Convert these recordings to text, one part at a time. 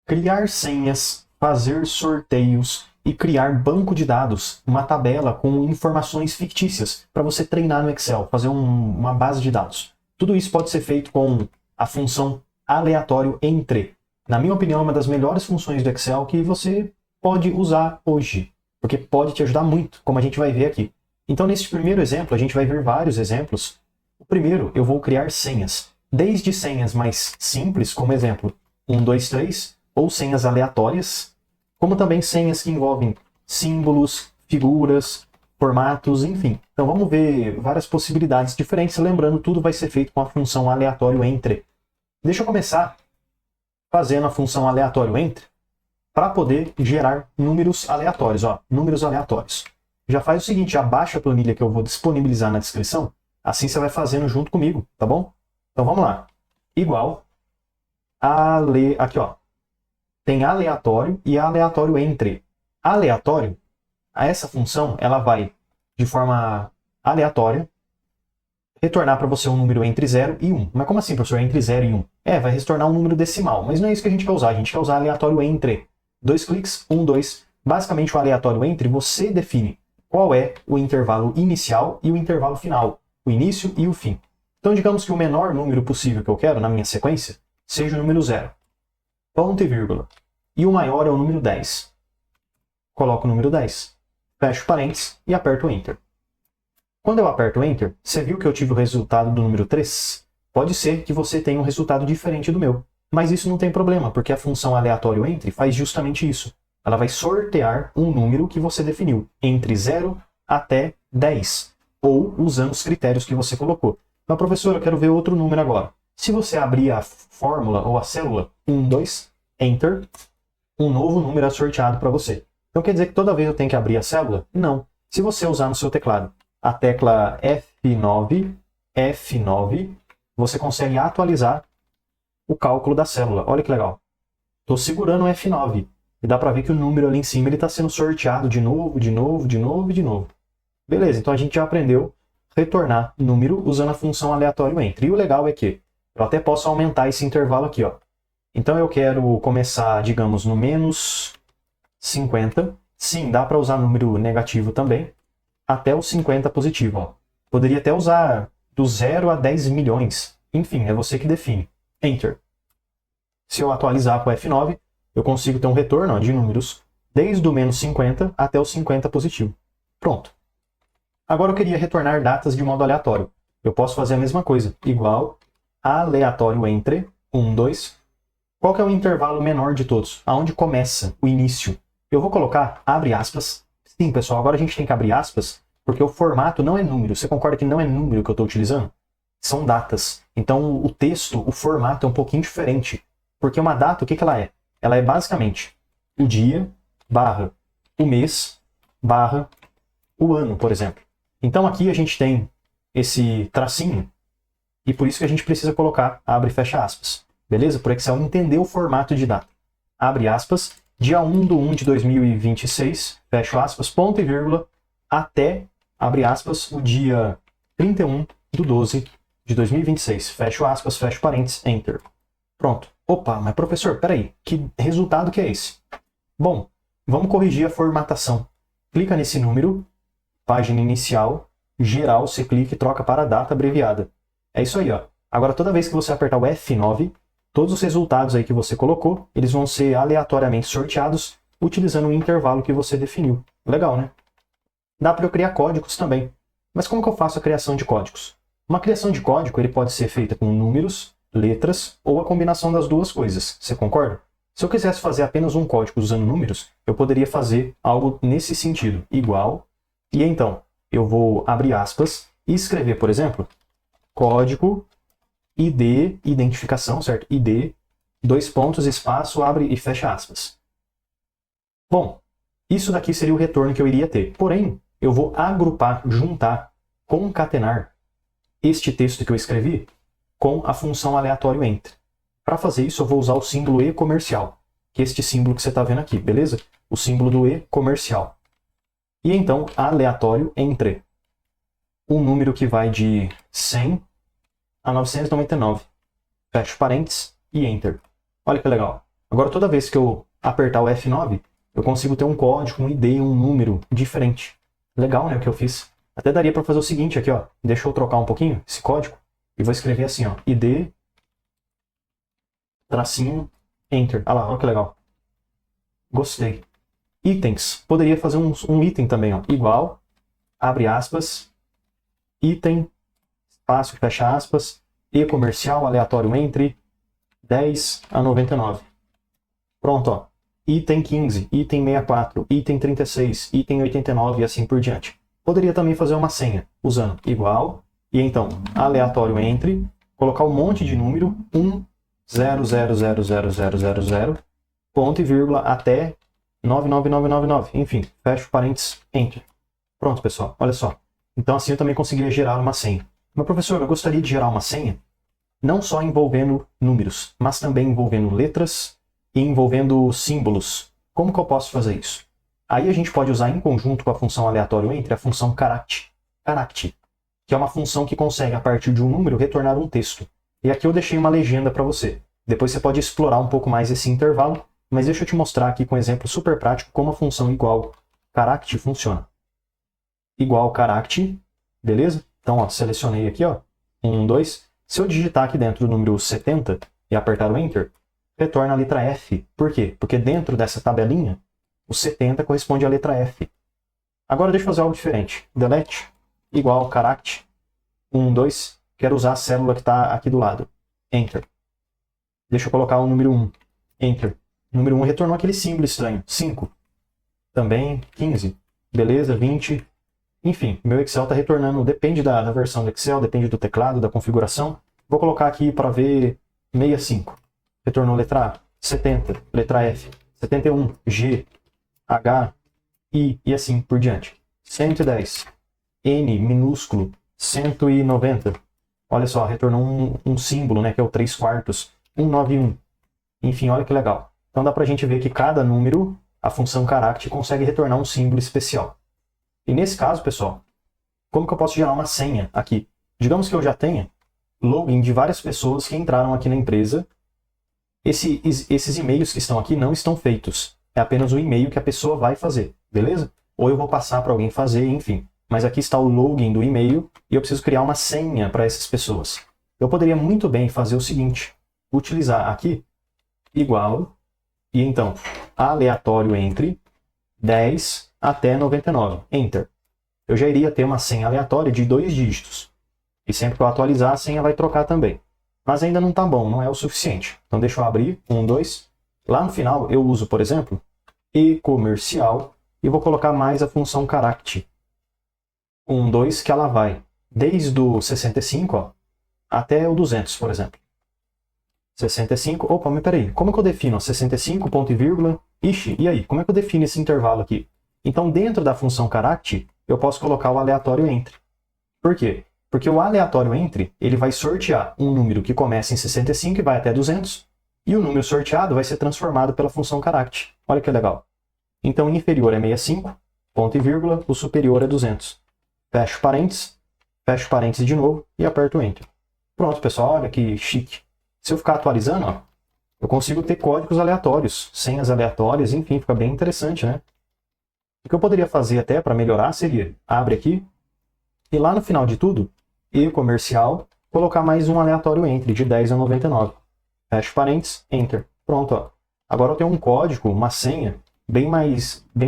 criar senhas, fazer sorteios e criar banco de dados, uma tabela com informações fictícias para você treinar no Excel, fazer uma base de dados. Tudo isso pode ser feito com a função aleatório entre. Na minha opinião, é uma das melhores funções do Excel que você pode usar hoje, porque pode te ajudar muito, como a gente vai ver aqui. Então, nesse primeiro exemplo, a gente vai ver vários exemplos. O primeiro, eu vou criar senhas, desde senhas mais simples, como exemplo 1, 2, 3, ou senhas aleatórias, como também senhas que envolvem símbolos, figuras, formatos, enfim. Então vamos ver várias possibilidades diferentes, lembrando, tudo vai ser feito com a função aleatório entre. Deixa eu começar fazendo a função aleatório entre para poder gerar números aleatórios, ó, números aleatórios. Já faz o seguinte, já baixa a planilha que eu vou disponibilizar na descrição, assim você vai fazendo junto comigo, tá bom? Então vamos lá. Igual aqui, ó. Tem aleatório e aleatório entre. Aleatório, essa função, ela vai, de forma aleatória, retornar para você um número entre 0 e 1. Mas como assim, professor, entre 0 e 1? Vai retornar um número decimal, mas não é isso que a gente quer usar. A gente quer usar aleatório entre. 2 cliques, 1, 2. Basicamente, o aleatório entre, você define qual é o intervalo inicial e o intervalo final, o início e o fim. Então, digamos que o menor número possível que eu quero na minha sequência seja o número 0. Ponto e vírgula. E o maior é o número 10. Coloco o número 10. Fecho parênteses e aperto Enter. Quando eu aperto Enter, você viu que eu tive o resultado do número 3? Pode ser que você tenha um resultado diferente do meu. Mas isso não tem problema, porque a função aleatório entre faz justamente isso. Ela vai sortear um número que você definiu, entre 0 até 10. Ou usando os critérios que você colocou. Mas, professor, eu quero ver outro número agora. Se você abrir a fórmula ou a célula 1, 2, Enter, um novo número é sorteado para você. Então quer dizer que toda vez eu tenho que abrir a célula? Não. Se você usar no seu teclado a tecla F9, você consegue atualizar o cálculo da célula. Olha que legal. Estou segurando o F9 e dá para ver que o número ali em cima está sendo sorteado de novo, de novo, de novo e de novo. Beleza, então a gente já aprendeu retornar número usando a função aleatório entre. E o legal é que eu até posso aumentar esse intervalo aqui, ó. Então eu quero começar, digamos, no menos 50. Sim, dá para usar número negativo também, até o 50 positivo. Ó. Poderia até usar do 0 a 10 milhões. Enfim, é você que define. Enter. Se eu atualizar para o F9, eu consigo ter um retorno, ó, de números desde o menos 50 até o 50 positivo. Pronto. Agora eu queria retornar datas de modo aleatório. Eu posso fazer a mesma coisa, igual aleatório entre 1, 2. Qual que é o intervalo menor de todos? Aonde começa o início? Eu vou colocar, abre aspas. Sim, pessoal, agora a gente tem que abrir aspas, porque o formato não é número. Você concorda que não é número que eu estou utilizando? São datas. Então, o texto, o formato é um pouquinho diferente. Porque uma data, o que ela é? Ela é basicamente o dia, barra, o mês, barra, o ano, por exemplo. Então, aqui a gente tem esse tracinho, e por isso que a gente precisa colocar abre e fecha aspas. Beleza? Para o Excel entender o formato de data. Abre aspas, dia 1/1 de 2026, fecha aspas, ponto e vírgula, até, abre aspas, o dia 31/12 de 2026, fecha aspas, fecha parênteses, Enter. Pronto. Opa, mas professor, peraí, que resultado que é esse? Bom, vamos corrigir a formatação. Clica nesse número, página inicial, geral, você clica e troca para data abreviada. É isso aí, ó. Agora, toda vez que você apertar o F9, todos os resultados aí que você colocou, eles vão ser aleatoriamente sorteados utilizando o intervalo que você definiu. Legal, né? Dá para eu criar códigos também. Mas como que eu faço a criação de códigos? Uma criação de código ele pode ser feita com números, letras ou a combinação das duas coisas. Você concorda? Se eu quisesse fazer apenas um código usando números, eu poderia fazer algo nesse sentido, igual. E então, eu vou abrir aspas e escrever, por exemplo, código ID, identificação, certo? ID, 2 pontos, espaço, abre e fecha aspas. Bom, isso daqui seria o retorno que eu iria ter. Porém, eu vou agrupar, juntar, concatenar este texto que eu escrevi com a função aleatório entre. Para fazer isso, eu vou usar o símbolo E comercial, que é este símbolo que você está vendo aqui, beleza? O símbolo do E comercial. E então, aleatório entre um número que vai de 100 a 999. Fecho parênteses e Enter. Olha que legal. Agora, toda vez que eu apertar o F9, eu consigo ter um código, um ID, um número diferente. Legal, né, o que eu fiz. Até daria para fazer o seguinte aqui, ó. Deixa eu trocar um pouquinho esse código e vou escrever assim, ó. ID, tracinho, Enter. Ah lá, olha que legal. Gostei. Itens. Poderia fazer um item também, ó. Igual, abre aspas, item, espaço, fecha aspas, e comercial, aleatório entre 10 a 99. Pronto, ó. Item 15, item 64, item 36, item 89 e assim por diante. Poderia também fazer uma senha usando igual e então aleatório entre, colocar um monte de número 1, 0, 0, 0, 0, 0, 0, 0, ponto e vírgula até 99999. Enfim, fecho parênteses, enter. Pronto, pessoal, olha só. Então assim eu também conseguiria gerar uma senha. Mas professor, eu gostaria de gerar uma senha não só envolvendo números, mas também envolvendo letras e envolvendo símbolos. Como que eu posso fazer isso? Aí a gente pode usar em conjunto com a função aleatório entre a função caract, que é uma função que consegue, a partir de um número, retornar um texto. E aqui eu deixei uma legenda para você. Depois você pode explorar um pouco mais esse intervalo, mas deixa eu te mostrar aqui com um exemplo super prático como a função igual caract funciona. Igual caract, beleza? Então, ó, selecionei aqui, ó, 1, 2. Se eu digitar aqui dentro do número 70 e apertar o Enter, retorna a letra F. Por quê? Porque dentro dessa tabelinha, o 70 corresponde à letra F. Agora deixa eu fazer algo diferente. Delete, igual, caract, 1, 2. Quero usar a célula que está aqui do lado. Enter. Deixa eu colocar o número 1. Enter. O número 1 retornou aquele símbolo estranho. 5. Também 15. Beleza, 20. Enfim, meu Excel está retornando, depende da versão do Excel, depende do teclado, da configuração. Vou colocar aqui para ver 65. Retornou letra A. 70, letra F. 71, G, H, I e assim por diante. 110, N minúsculo, 190. Olha só, retornou um símbolo, né, que é o 3/4. 191. Enfim, olha que legal. Então dá para a gente ver que cada número, a função caract consegue retornar um símbolo especial. E nesse caso, pessoal, como que eu posso gerar uma senha aqui? Digamos que eu já tenha login de várias pessoas que entraram aqui na empresa. Esses e-mails que estão aqui não estão feitos. É apenas o e-mail que a pessoa vai fazer, beleza? Ou eu vou passar para alguém fazer, enfim. Mas aqui está o login do e-mail e eu preciso criar uma senha para essas pessoas. Eu poderia muito bem fazer o seguinte. Utilizar aqui igual e então aleatório entre 10 até 99. Enter. Eu já iria ter uma senha aleatória de 2 dígitos. E sempre que eu atualizar, a senha vai trocar também. Mas ainda não está bom, não é o suficiente. Então deixa eu abrir, 1, 2. Lá no final eu uso, por exemplo, e-comercial e vou colocar mais a função caract. 1, 2, que ela vai desde o 65 ó, até o 200, por exemplo. 65, opa, mas peraí, como que eu defino 65, ponto e vírgula? Ixi, e aí, como é que eu defino esse intervalo aqui? Então, dentro da função caract, eu posso colocar o aleatório entre. Por quê? Porque o aleatório entre, ele vai sortear um número que começa em 65 e vai até 200, e o número sorteado vai ser transformado pela função caract. Olha que legal. Então, o inferior é 65, ponto e vírgula, o superior é 200. Fecho parênteses de novo e aperto Enter. Pronto, pessoal, olha que chique. Se eu ficar atualizando, ó, eu consigo ter códigos aleatórios, senhas aleatórias, enfim, fica bem interessante, né? O que eu poderia fazer até para melhorar seria, abre aqui, e lá no final de tudo, e-comercial, colocar mais um aleatório entre, de 10 a 99. Fecho parênteses, Enter. Pronto, ó. Agora eu tenho um código, uma senha, bem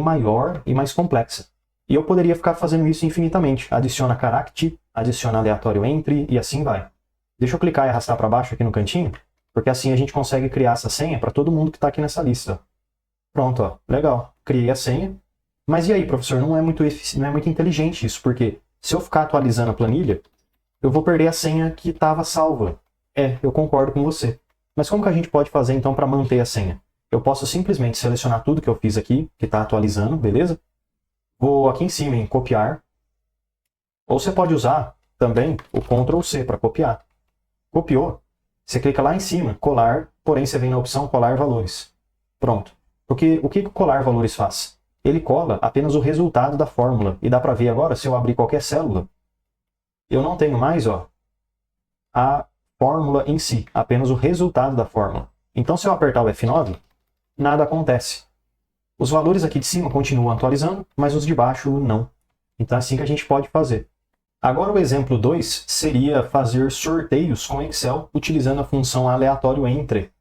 maior e mais complexa. E eu poderia ficar fazendo isso infinitamente. Adiciona caract, adiciona aleatório entre, e assim vai. Deixa eu clicar e arrastar para baixo aqui no cantinho, porque assim a gente consegue criar essa senha para todo mundo que está aqui nessa lista. Pronto, ó. Legal. Criei a senha. Mas e aí, professor? Não é muito inteligente isso, porque se eu ficar atualizando a planilha, eu vou perder a senha que estava salva. É, eu concordo com você. Mas como que a gente pode fazer então para manter a senha? Eu posso simplesmente selecionar tudo que eu fiz aqui, que está atualizando, beleza? Vou aqui em cima em copiar. Ou você pode usar também o Ctrl C para copiar. Copiou, você clica lá em cima, colar, porém você vem na opção colar valores. Pronto. Porque o que o colar valores faz? Ele cola apenas o resultado da fórmula. E dá para ver agora, se eu abrir qualquer célula, eu não tenho mais ó, a fórmula em si, apenas o resultado da fórmula. Então se eu apertar o F9, nada acontece. Os valores aqui de cima continuam atualizando, mas os de baixo não. Então é assim que a gente pode fazer. Agora o exemplo 2 seria fazer sorteios com Excel utilizando a função aleatório entre.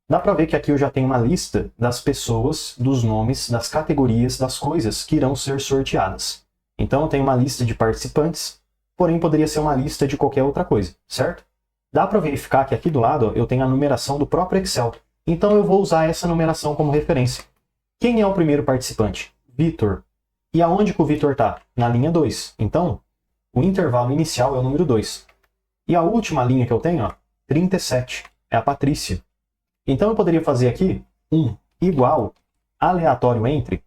Dá para ver que aqui eu já tenho uma lista das pessoas, dos nomes, das categorias, das coisas que irão ser sorteadas. Então eu tenho uma lista de participantes, porém poderia ser uma lista de qualquer outra coisa, certo? Dá para verificar que aqui do lado ó, eu tenho a numeração do próprio Excel. Então eu vou usar essa numeração como referência. Quem é o primeiro participante? Vitor. E aonde que o Vitor está? Na linha 2. Então, o intervalo inicial é o número 2. E a última linha que eu tenho, ó, 37, é a Patrícia. Então eu poderia fazer aqui 1 igual aleatório entre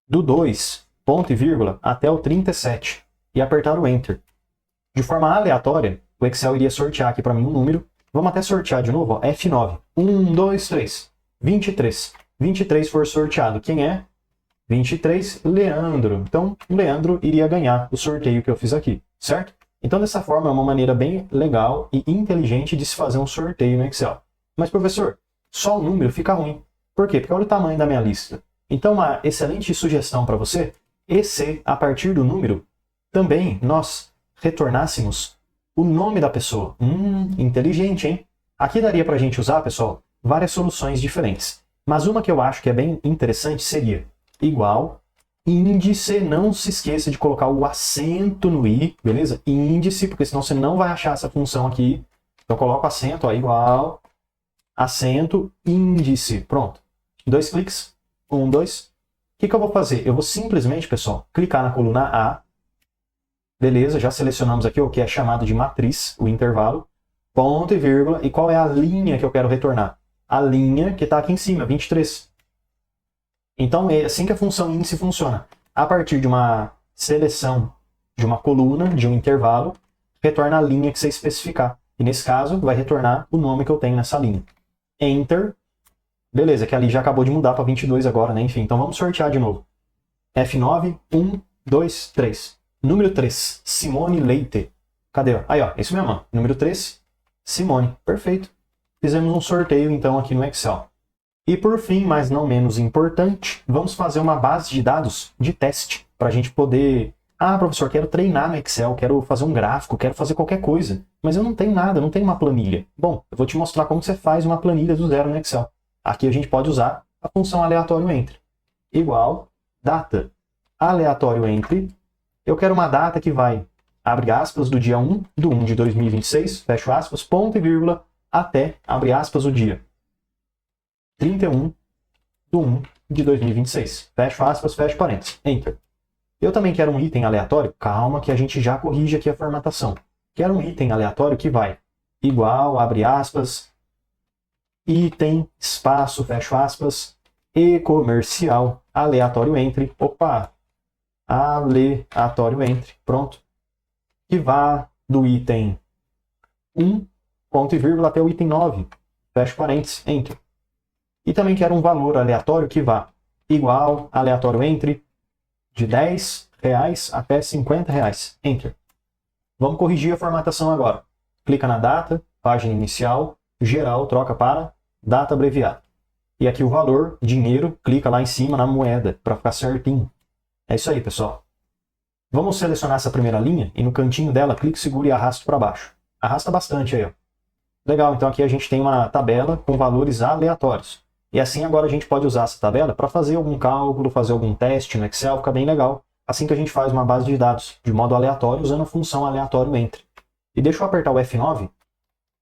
do 2, ponto e vírgula, até o 37 e apertar o Enter. De forma aleatória, o Excel iria sortear aqui para mim um número. Vamos até sortear de novo, ó, F9. 1, 2, 3, 23. 23 for sorteado. Quem é? 23, Leandro. Então, o Leandro iria ganhar o sorteio que eu fiz aqui, certo? Então, dessa forma, é uma maneira bem legal e inteligente de se fazer um sorteio no Excel. Mas, professor, só o número fica ruim. Por quê? Porque olha o tamanho da minha lista. Então, uma excelente sugestão para você é se, a partir do número, também nós retornássemos o nome da pessoa. Inteligente, hein? Aqui daria para a gente usar, pessoal, várias soluções diferentes. Mas uma que eu acho que é bem interessante seria igual índice, não se esqueça de colocar o acento no i, beleza? Índice, porque senão você não vai achar essa função aqui. Então coloca o acento, ó, igual, acento, índice. Pronto. 2 cliques. 1, 2. O que eu vou fazer? Eu vou simplesmente, pessoal, clicar na coluna A. Beleza, já selecionamos aqui o que é chamado de matriz, o intervalo. Ponto e vírgula. E qual é a linha que eu quero retornar? A linha que está aqui em cima, 23. Então é assim que a função índice funciona. A partir de uma seleção de uma coluna, de um intervalo, retorna a linha que você especificar. E nesse caso, vai retornar o nome que eu tenho nessa linha. Enter. Beleza, que ali já acabou de mudar para 22 agora, né? Enfim, então vamos sortear de novo. F9, 1, 2, 3. Número 3, Simone Leite. Cadê? Aí, ó, isso mesmo, ó. Número 3, Simone. Perfeito. Fizemos um sorteio, então, aqui no Excel. E por fim, mas não menos importante, vamos fazer uma base de dados de teste para a gente poder... Ah, professor, quero treinar no Excel, quero fazer um gráfico, quero fazer qualquer coisa, mas eu não tenho nada, não tenho uma planilha. Bom, eu vou te mostrar como você faz uma planilha do zero no Excel. Aqui a gente pode usar a função aleatório entre. Igual, data, aleatório entre. Eu quero uma data que vai, abre aspas, do dia 1 do 1 de 2026, fecho aspas, ponto e vírgula, até, abre aspas, o dia 31 do 1 de 2026. Fecho aspas, fecho parênteses. Enter. Eu também quero um item aleatório. Calma que a gente já corrige aqui a formatação. Quero um item aleatório que vai igual, abre aspas, item, espaço, fecho aspas, e comercial, aleatório entre. Opa! Aleatório entre. Pronto. Que vá do item 1, ponto e vírgula, até o item 9. Fecho parênteses. Enter. E também quero um valor aleatório que vá igual, aleatório entre, de R$10 até R$50. Enter. Vamos corrigir a formatação agora. Clica na data, página inicial, geral, troca para data abreviada. E aqui o valor, dinheiro, clica lá em cima na moeda, para ficar certinho. É isso aí, pessoal. Vamos selecionar essa primeira linha e no cantinho dela, clique, segura e arrasta para baixo. Arrasta bastante aí, ó. Legal, então aqui a gente tem uma tabela com valores aleatórios. E assim agora a gente pode usar essa tabela para fazer algum cálculo, fazer algum teste no Excel, fica bem legal. Assim que a gente faz uma base de dados de modo aleatório usando a função aleatório entre. E deixa eu apertar o F9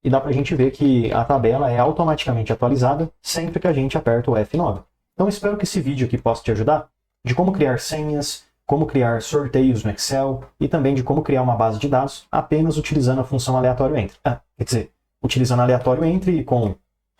e dá para a gente ver que a tabela é automaticamente atualizada sempre que a gente aperta o F9. Então espero que esse vídeo aqui possa te ajudar de como criar senhas, como criar sorteios no Excel e também de como criar uma base de dados apenas utilizando a função aleatório entre. Quer dizer, utilizando aleatório entre com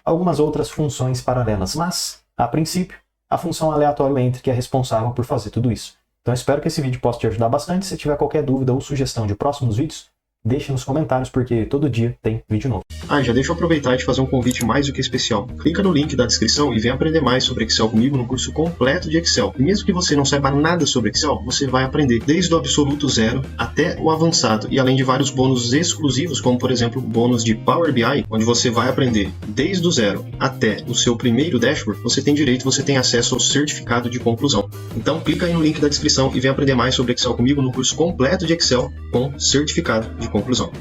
algumas outras funções paralelas, mas, a princípio, a função aleatório entre que é responsável por fazer tudo isso. Então espero que esse vídeo possa te ajudar bastante. Se tiver qualquer dúvida ou sugestão de próximos vídeos, Deixe nos comentários, porque todo dia tem vídeo novo. Já deixa eu aproveitar e te fazer um convite mais do que especial. Clica no link da descrição e vem aprender mais sobre Excel comigo no curso completo de Excel. E mesmo que você não saiba nada sobre Excel, você vai aprender desde o absoluto zero até o avançado. E além de vários bônus exclusivos, como por exemplo o bônus de Power BI, onde você vai aprender desde o zero até o seu primeiro dashboard, você tem acesso ao certificado de conclusão. Então clica aí no link da descrição e vem aprender mais sobre Excel comigo no curso completo de Excel com certificado de conclusão.